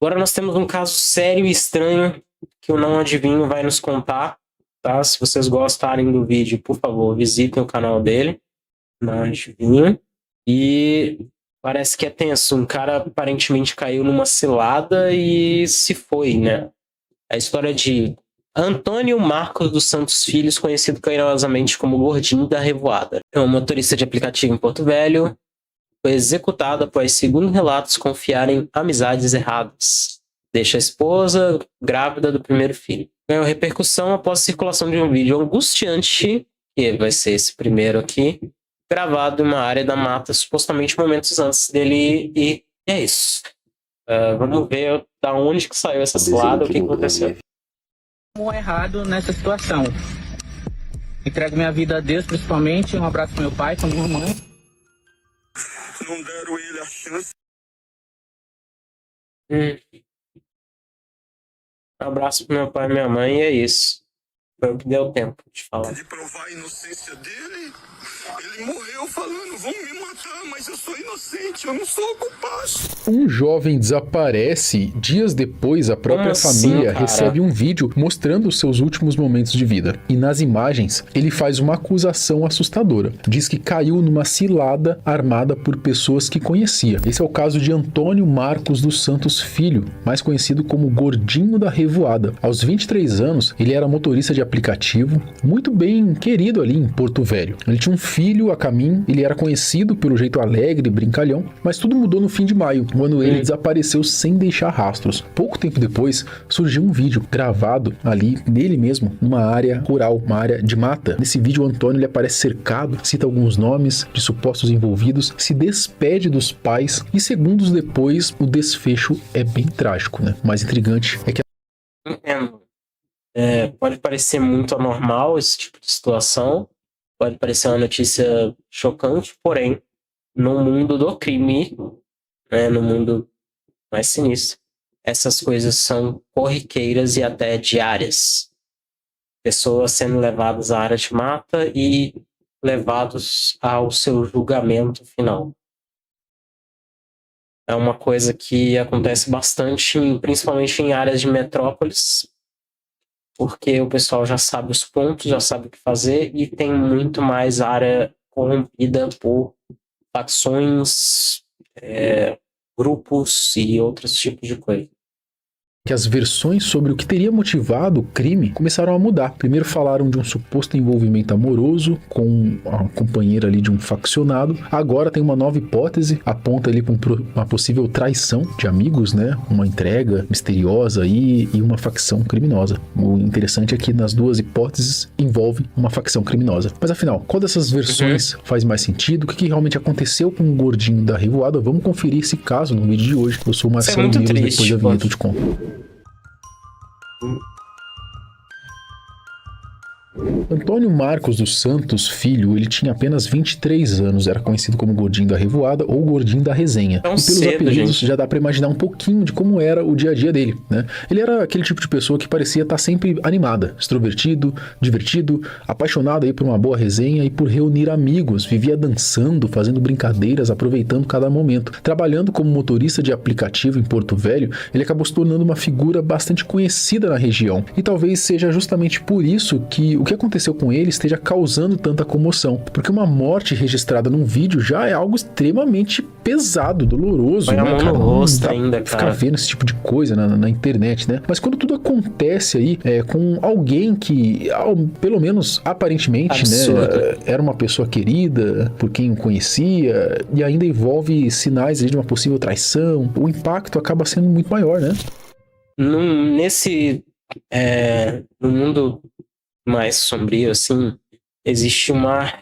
Agora nós temos um caso sério e estranho que o Não Adivinho vai nos contar, tá? Se vocês gostarem do vídeo, por favor, visitem o canal dele, Não Adivinho. E parece que é tenso. Um cara aparentemente caiu numa cilada e se foi, né? A história de Antônio Marcos dos Santos Filhos, conhecido carinhosamente como Gordinho da Revoada. É um motorista de aplicativo em Porto Velho. Foi executado após, segundo relatos, confiar em amizades erradas. Deixa a esposa grávida do primeiro filho. Ganhou repercussão após a circulação de um vídeo angustiante, que vai ser esse primeiro aqui, gravado em uma área da mata, supostamente momentos antes dele ir. E é isso. Vamos ver da onde que saiu essa cilada, o que aconteceu. Errado nessa situação. Entrego minha vida a Deus, principalmente. Um abraço pro meu pai, pra minha mãe. Não deram ele a chance. Um abraço pro meu pai e minha mãe, e é isso. Foi o que deu tempo de falar. De provar a inocência dele, ele morreu falando: vão me matar, mas eu sou inocente, eu não sou culpado. Um jovem desaparece. Dias depois, a própria família recebe um vídeo mostrando os seus últimos momentos de vida. E nas imagens, ele faz uma acusação assustadora. Diz que caiu numa cilada armada por pessoas que conhecia. Esse é o caso de Antônio Marcos dos Santos Filho, mais conhecido como Gordinho da Revoada. Aos 23 anos, ele era motorista de aplicativo, muito bem querido ali em Porto Velho. Ele tinha um filho a caminho, ele era conhecido pelo jeito alegre e brincalhão, mas tudo mudou no fim de maio, quando ele desapareceu sem deixar rastros. Pouco tempo depois, surgiu um vídeo gravado ali nele mesmo, numa área rural, uma área de mata. Nesse vídeo, o Antônio ele aparece cercado, cita alguns nomes de supostos envolvidos, se despede dos pais e segundos depois, o desfecho é bem trágico, né? O mais intrigante é que... Entendo. Pode parecer muito anormal esse tipo de situação, pode parecer uma notícia chocante, porém, no mundo do crime, né, no mundo mais sinistro, essas coisas são corriqueiras e até diárias. Pessoas sendo levadas à área de mata e levados ao seu julgamento final. É uma coisa que acontece bastante, principalmente em áreas de metrópoles, porque o pessoal já sabe os pontos, já sabe o que fazer e tem muito mais área corrompida por facções, grupos e outros tipos de coisa. Que as versões sobre o que teria motivado o crime começaram a mudar. Primeiro falaram de um suposto envolvimento amoroso com a companheira ali de um faccionado. Agora tem uma nova hipótese, aponta ali para uma possível traição de amigos, né? Uma entrega misteriosa e uma facção criminosa. O interessante é que nas duas hipóteses envolve uma facção criminosa. Mas afinal, qual dessas versões faz mais sentido? O que realmente aconteceu com o Gordinho da Revoada? Vamos conferir esse caso no vídeo de hoje. Eu sou o Marcelo Meiros, depois da vinheta eu te conto. Antônio Marcos dos Santos Filho, ele tinha apenas 23 anos, era conhecido como Gordinho da Revoada ou Gordinho da Resenha. E pelos apelidos já dá pra imaginar um pouquinho de como era o dia a dia dele, né? Ele era aquele tipo de pessoa que parecia estar sempre animada, extrovertido, divertido, apaixonado aí por uma boa resenha e por reunir amigos, vivia dançando, fazendo brincadeiras, aproveitando cada momento. Trabalhando como motorista de aplicativo em Porto Velho, ele acabou se tornando uma figura bastante conhecida na região. E talvez seja justamente por isso que o que aconteceu com ele esteja causando tanta comoção, porque uma morte registrada num vídeo já é algo extremamente pesado, doloroso, né, cara? Não dá pra ficar vendo esse tipo de coisa na internet, né? Mas quando tudo acontece aí com alguém que, pelo menos aparentemente, né, era uma pessoa querida por quem o conhecia e ainda envolve sinais de uma possível traição, o impacto acaba sendo muito maior, né? No mundo mais sombrio, assim, existe uma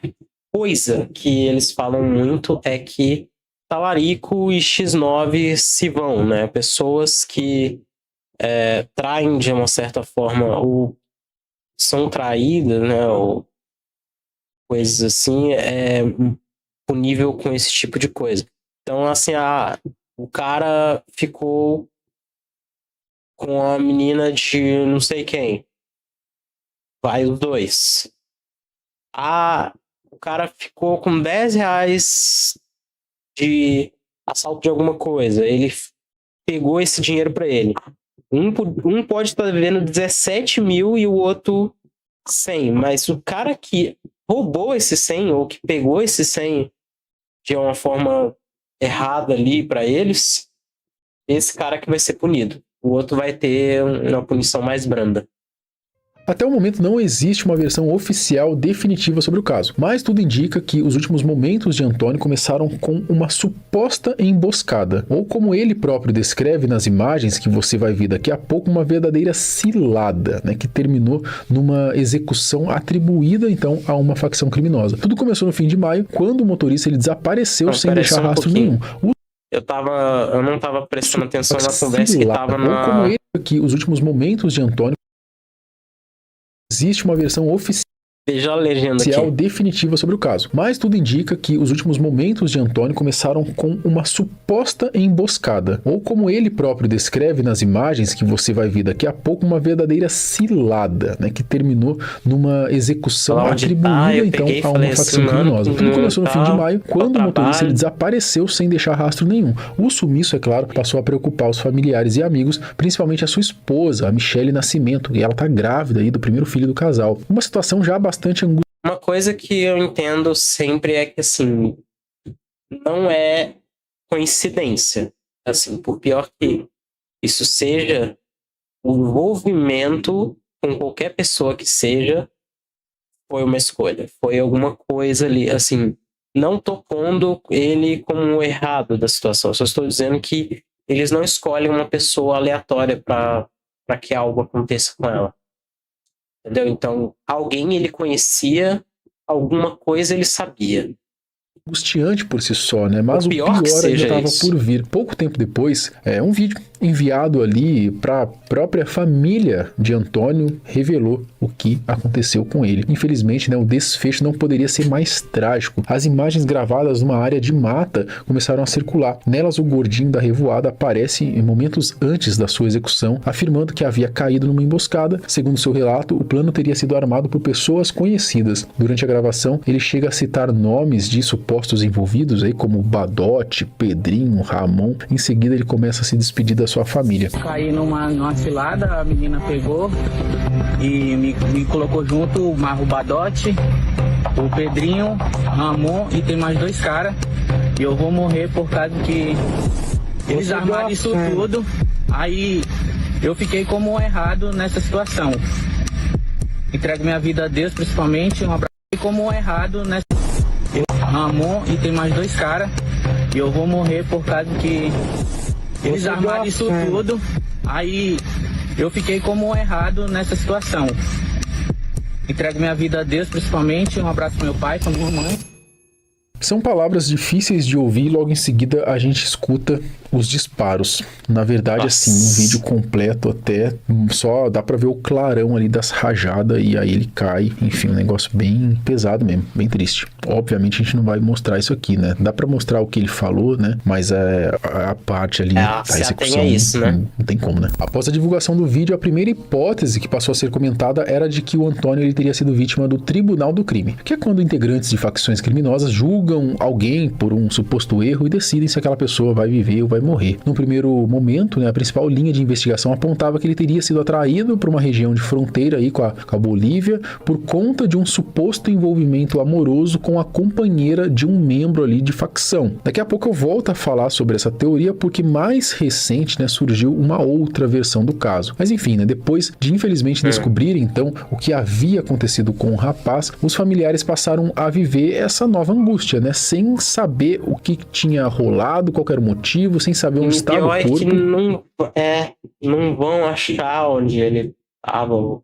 coisa que eles falam muito, é que talarico e X9 se vão, né? Pessoas que traem de uma certa forma ou são traídas, né? Ou coisas assim, punível com esse tipo de coisa. Então, assim, o cara ficou com a menina de não sei quem. Vai os dois. O cara ficou com 10 reais de assalto de alguma coisa. Ele pegou esse dinheiro para ele. Um pode estar devendo 17 mil e o outro 100, mas o cara que roubou esse 100 ou que pegou esse 100 de uma forma errada ali para eles, esse cara que vai ser punido. O outro vai ter uma punição mais branda. Até o momento não existe uma versão oficial definitiva sobre o caso, mas tudo indica que os últimos momentos de Antônio começaram com uma suposta emboscada, ou como ele próprio descreve nas imagens que você vai ver daqui a pouco, uma verdadeira cilada, né, que terminou numa execução atribuída então a uma facção criminosa. Tudo começou no fim de maio, quando o motorista ele desapareceu sem deixar rastro nenhum. Eu não estava prestando atenção na conversa que estava na... Ou como ele, que os últimos momentos de Antônio existe uma versão oficial Veja a legenda aqui. Definitiva sobre o caso, mas tudo indica que os últimos momentos de Antônio começaram com uma suposta emboscada, ou como ele próprio descreve nas imagens que você vai ver daqui a pouco, uma verdadeira cilada, né, que terminou numa execução atribuída então a uma facção criminosa. Tudo começou no fim de maio, quando o motorista ele desapareceu sem deixar rastro nenhum. O sumiço, é claro, passou a preocupar os familiares e amigos, principalmente a sua esposa, a Michele Nascimento, e ela tá grávida aí do primeiro filho do casal. Uma situação já bastante angustiosa. Uma coisa que eu entendo sempre é que, assim, não é coincidência. Assim, por pior que isso seja, o envolvimento com qualquer pessoa que seja, foi uma escolha. Foi alguma coisa ali, assim, não tô pondo ele como o errado da situação. Só estou dizendo que eles não escolhem uma pessoa aleatória para que algo aconteça com ela. Entendeu? Então, alguém ele conhecia, alguma coisa ele sabia. Angustiante por si só, né? Mas o pior ainda estava por vir. Pouco tempo depois, um vídeo enviado ali para a própria família de Antônio revelou o que aconteceu com ele. Infelizmente, né, o desfecho não poderia ser mais trágico. As imagens gravadas numa área de mata começaram a circular. Nelas, o gordinho da revoada aparece em momentos antes da sua execução, afirmando que havia caído numa emboscada. Segundo seu relato, o plano teria sido armado por pessoas conhecidas. Durante a gravação, ele chega a citar nomes de supostos envolvidos, aí como Badote, Pedrinho, Ramon. Em seguida, ele começa a se despedir da sua família. Caí numa cilada, a menina pegou e me colocou junto o Marro Badote, o Pedrinho, Ramon e tem mais 2 caras. E eu vou morrer por causa que eles armaram isso tudo. Aí eu fiquei como errado nessa situação. Entrego minha vida a Deus, principalmente. Um abraço. Como errado nessa. Ramon e tem mais 2 caras. E eu vou morrer por causa que eles armaram isso tudo. Aí eu fiquei como errado nessa situação. Entrego minha vida a Deus, principalmente. Um abraço pro meu pai, pra minha mãe. São palavras difíceis de ouvir e logo em seguida a gente escuta os disparos. Na verdade, assim, um vídeo completo até, só dá pra ver o clarão ali das rajadas e aí ele cai. Enfim, um negócio bem pesado mesmo, bem triste. Obviamente a gente não vai mostrar isso aqui, né? Dá pra mostrar o que ele falou, né? Mas a parte ali da execução isso, né? não tem como, né? Após a divulgação do vídeo, a primeira hipótese que passou a ser comentada era de que o Antônio ele teria sido vítima do Tribunal do Crime, que é quando integrantes de facções criminosas julgam alguém por um suposto erro e decidem se aquela pessoa vai viver ou vai morrer. No primeiro momento, né, a principal linha de investigação apontava que ele teria sido atraído para uma região de fronteira aí com a Bolívia por conta de um suposto envolvimento amoroso com a companheira de um membro ali de facção. Daqui a pouco eu volto a falar sobre essa teoria porque mais recente, né, surgiu uma outra versão do caso. Mas enfim, né, depois de infelizmente descobrirem então o que havia acontecido com o rapaz, os familiares passaram a viver essa nova angústia, né, sem saber o que tinha rolado, qual era o motivo, sem saber onde estava o corpo. Que não vão achar onde ele estava.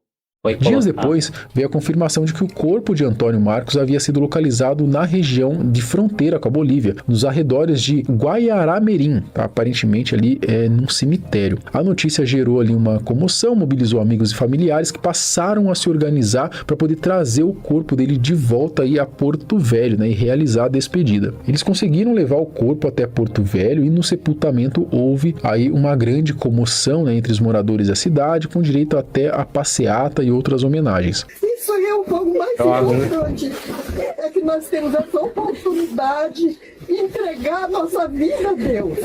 Dias depois, veio a confirmação de que o corpo de Antônio Marcos havia sido localizado na região de fronteira com a Bolívia, nos arredores de Guaiaramerim, tá? Aparentemente ali num cemitério. A notícia gerou ali uma comoção, mobilizou amigos e familiares que passaram a se organizar para poder trazer o corpo dele de volta aí a Porto Velho, né? E realizar a despedida. Eles conseguiram levar o corpo até Porto Velho e no sepultamento houve aí uma grande comoção, né, entre os moradores da cidade, com direito até a passeata e outras homenagens. Isso aí é o pouco mais importante, é que nós temos essa oportunidade entregar nossa vida a Deus.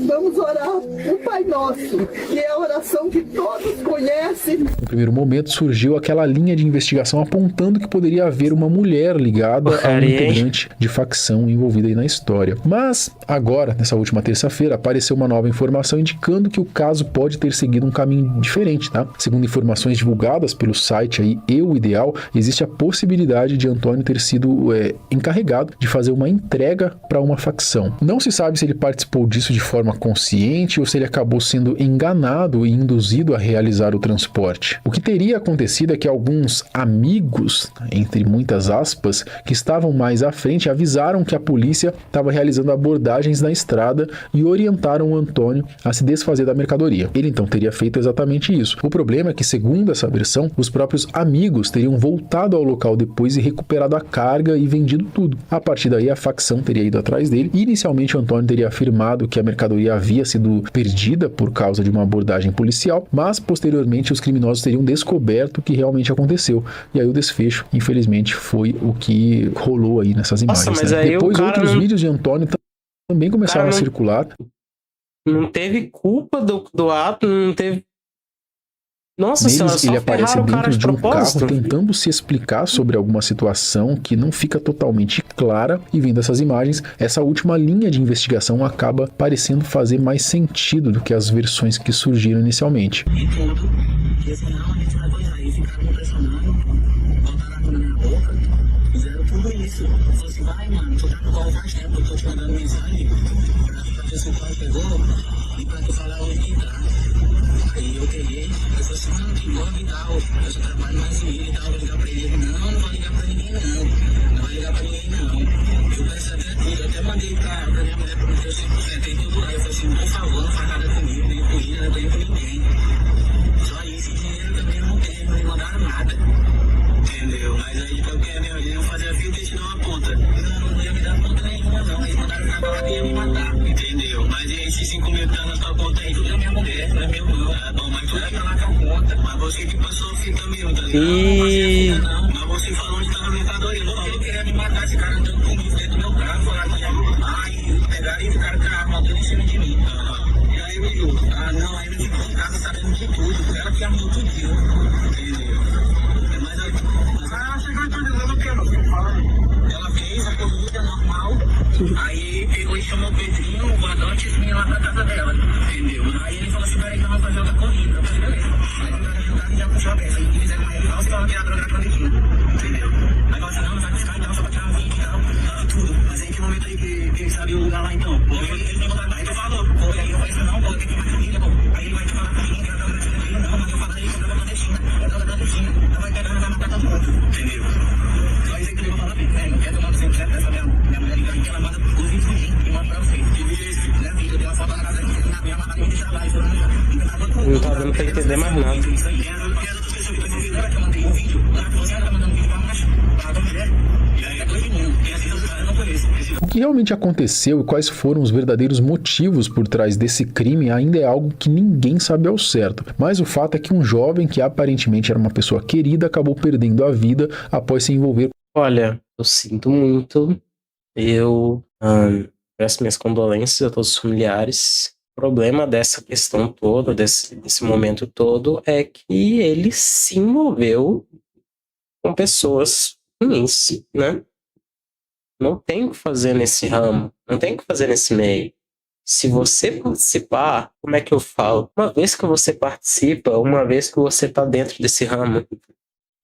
Vamos orar o Pai Nosso, que é a oração que todos conhecem. No primeiro momento surgiu aquela linha de investigação apontando que poderia haver uma mulher ligada a um integrante de facção envolvida aí na história. Mas agora, nessa última terça-feira, apareceu uma nova informação indicando que o caso pode ter seguido um caminho diferente, tá? Segundo informações divulgadas pelo site aí Eu Ideal, existe a possibilidade de Antônio ter sido encarregado de fazer uma entrega para uma facção. Não se sabe se ele participou disso de forma consciente ou se ele acabou sendo enganado e induzido a realizar o transporte. O que teria acontecido é que alguns amigos, entre muitas aspas, que estavam mais à frente, avisaram que a polícia estava realizando abordagens na estrada e orientaram o Antônio a se desfazer da mercadoria. Ele então teria feito exatamente isso. O problema é que, segundo essa versão, os próprios amigos teriam voltado ao local depois e recuperado a carga e vendido tudo. A partir daí, a facção teria ido atrás dele e, inicialmente, o Antônio teria afirmado que a mercadoria havia sido perdida por causa de uma abordagem policial, mas, posteriormente, os criminosos teriam descoberto o que realmente aconteceu. E aí o desfecho, infelizmente, foi o que rolou aí nessas imagens. Nossa, mas aí depois, outros vídeos de Antônio também começaram a circular. Não teve culpa do ato, não teve... Nossa senhora, só ele aparece dentro de um propósito. carro tentando se explicar sobre alguma situação que não fica totalmente clara, e vendo essas imagens, essa última linha de investigação acaba parecendo fazer mais sentido do que as versões que surgiram inicialmente. Tudo isso. Eu falei assim, vai, mano, tu tá no colo faz tempo, eu tô te mandando mensagem pra ver se o carro pegou e pra tu falar onde que tá. Aí eu peguei, eu falei assim, mano, tem blog e tal, eu só trabalho mais em ele e tal, vou ligar pra ele. Não vai ligar pra ninguém não, não vai ligar pra ninguém não. Eu peço até tudo, eu até mandei pra minha mulher pra meter o 100%, tem tudo lá. Eu falei assim, por favor, não faz nada comigo, nem com ele, não tenho com ninguém. Só isso, dinheiro também não tem, não me mandaram nada. Entendeu? Mas aí eu quero, eles iam fazer a vida e te dar uma ponta. Não ia me dar ponta nenhuma, não. Eles mandaram na barra e ia me matar, entendeu? Mas e aí, esses 5 mil tá na tua conta aí, tudo é minha mulher, não é meu não. É bom, mas tudo é aquela que eu conta. Mas você que passou a fita mesmo, tá ligado? Não, mas você falou onde tava a mercadoria. Não falou que queria me matar, esse cara andando comigo dentro do meu carro. Aí pegaram e ficaram com a arma andando em cima de mim. E aí eu digo, não, aí ele ficou em casa sabendo de tudo. Ela que armou tudo, entendeu? Ela fez a corrida normal, aí pegou e chamou o Pedrinho, o Badote e vinha lá pra casa dela, entendeu? Aí ele falou assim, peraí que eu vou fazer outra corrida. Eu falei, beleza. Aí o cara ajudava e já puxou a peça. Aí fizeram uma revisão, você vai tirar a droga da clandestina, entendeu? Aí falou assim, não vai buscar então, só pra tirar um vídeo e tal, tudo. Mas aí que momento aí que ele sabe o lugar lá então? Pô, ele me botar, aí tu falou, pô, aí eu falei assim, não, pô, tem que ir mais família, pô. Aí ele vai te falar comigo que a droga da clandestina, não, mas eu falei que a droga clandestina, a droga clandestina, então vai pegar, vai matar todo mundo, entendeu? Não tá dando pra entender mais nada. O que realmente aconteceu e quais foram os verdadeiros motivos por trás desse crime ainda é algo que ninguém sabe ao certo. Mas o fato é que um jovem que aparentemente era uma pessoa querida acabou perdendo a vida após se envolver. Olha, eu sinto muito. Eu peço minhas condolências a todos os familiares. O problema dessa questão toda, desse momento todo, é que ele se envolveu com pessoas ruins, né? Não tem o que fazer nesse ramo, não tem o que fazer nesse meio. Se você participar, como é que eu falo? Uma vez que você participa, uma vez que você tá dentro desse ramo,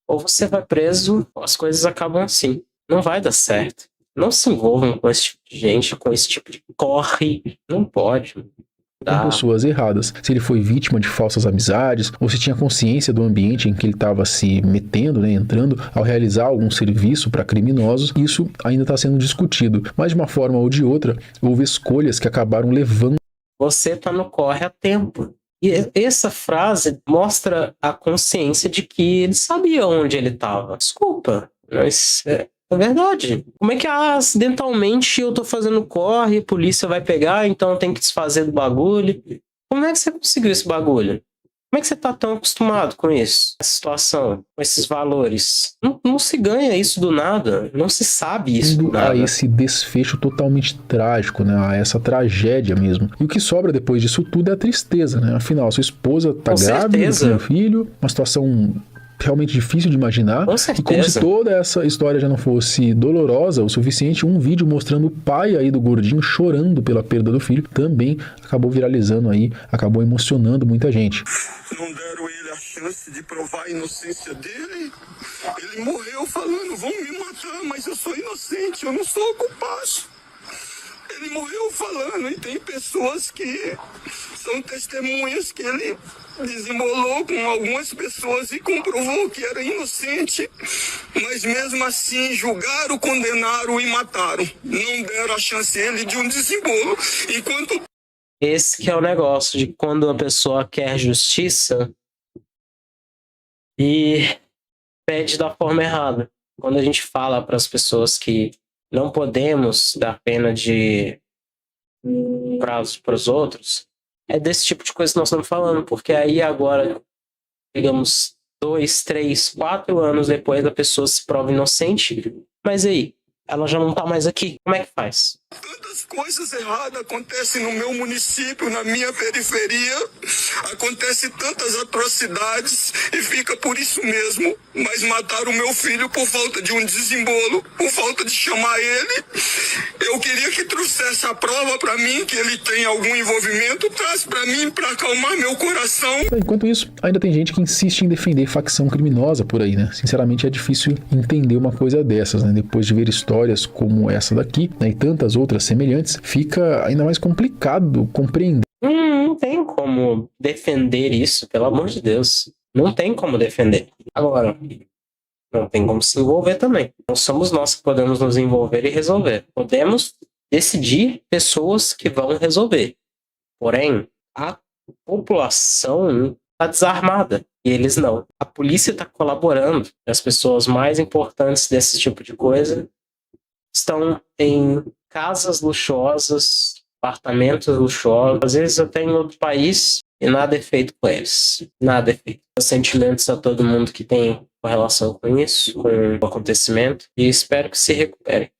ou você vai preso, ou as coisas acabam assim. Não vai dar certo. Não se envolvam com esse tipo de gente, com esse tipo de corre. Não pode. Com pessoas erradas. Se ele foi vítima de falsas amizades, ou se tinha consciência do ambiente em que ele estava se metendo, né, entrando, ao realizar algum serviço para criminosos, isso ainda está sendo discutido. Mas de uma forma ou de outra, houve escolhas que acabaram levando. Você tá no corre a tempo. E essa frase mostra a consciência de que ele sabia onde ele estava. Desculpa, mas é verdade. Como é que acidentalmente eu tô fazendo corre, a polícia vai pegar, então tem que desfazer do bagulho? Como é que você conseguiu esse bagulho? Como é que você tá tão acostumado com isso? Essa situação, com esses valores? Não se ganha isso do nada. Não se sabe isso do nada. A esse desfecho totalmente trágico, né? A essa tragédia mesmo. E o que sobra depois disso tudo é a tristeza, né? Afinal, sua esposa tá grávida do seu filho, uma situação realmente difícil de imaginar. Com certeza. E como se toda essa história já não fosse dolorosa o suficiente, um vídeo mostrando o pai aí do gordinho chorando pela perda do filho também acabou viralizando aí, acabou emocionando muita gente. Não deram ele a chance de provar a inocência dele. Ele morreu falando, vão me matar, mas eu sou inocente, eu não sou culpado. Ele morreu falando, e tem pessoas que são testemunhas que ele desembolou com algumas pessoas e comprovou que era inocente, mas mesmo assim julgaram, condenaram e mataram. Não deram a chance a ele de um desembolo. Enquanto... Esse que é o negócio de quando uma pessoa quer justiça e pede da forma errada. Quando a gente fala para as pessoas que não podemos dar pena de prazo para os outros, é desse tipo de coisa que nós estamos falando, porque aí agora, digamos, 2, 3, 4 anos depois a pessoa se prova inocente, mas aí, ela já não tá mais aqui, como é que faz? Tantas coisas erradas acontecem no meu município, na minha periferia, acontecem tantas atrocidades e fica por isso mesmo. Mas mataram o meu filho por falta de um desembolo, por falta de chamar ele. Eu queria que trouxesse a prova para mim que ele tem algum envolvimento, traz para mim para acalmar meu coração. Enquanto isso, ainda tem gente que insiste em defender facção criminosa por aí, né? Sinceramente é difícil entender uma coisa dessas, né? Depois de ver histórias como essa daqui, né, e tantas outras semelhantes, fica ainda mais complicado compreender. Não tem como defender isso, pelo amor de Deus. Não tem como defender. Agora, não tem como se envolver também. Não somos nós que podemos nos envolver e resolver. Podemos decidir pessoas que vão resolver. Porém, a população está desarmada e eles não. A polícia está colaborando. As pessoas mais importantes desse tipo de coisa estão em casas luxuosas, apartamentos luxuosos, às vezes até em outro país, e nada é feito com eles. Nada é feito. Sentimentos a todo mundo que tem relação com isso, com o acontecimento, e espero que se recupere.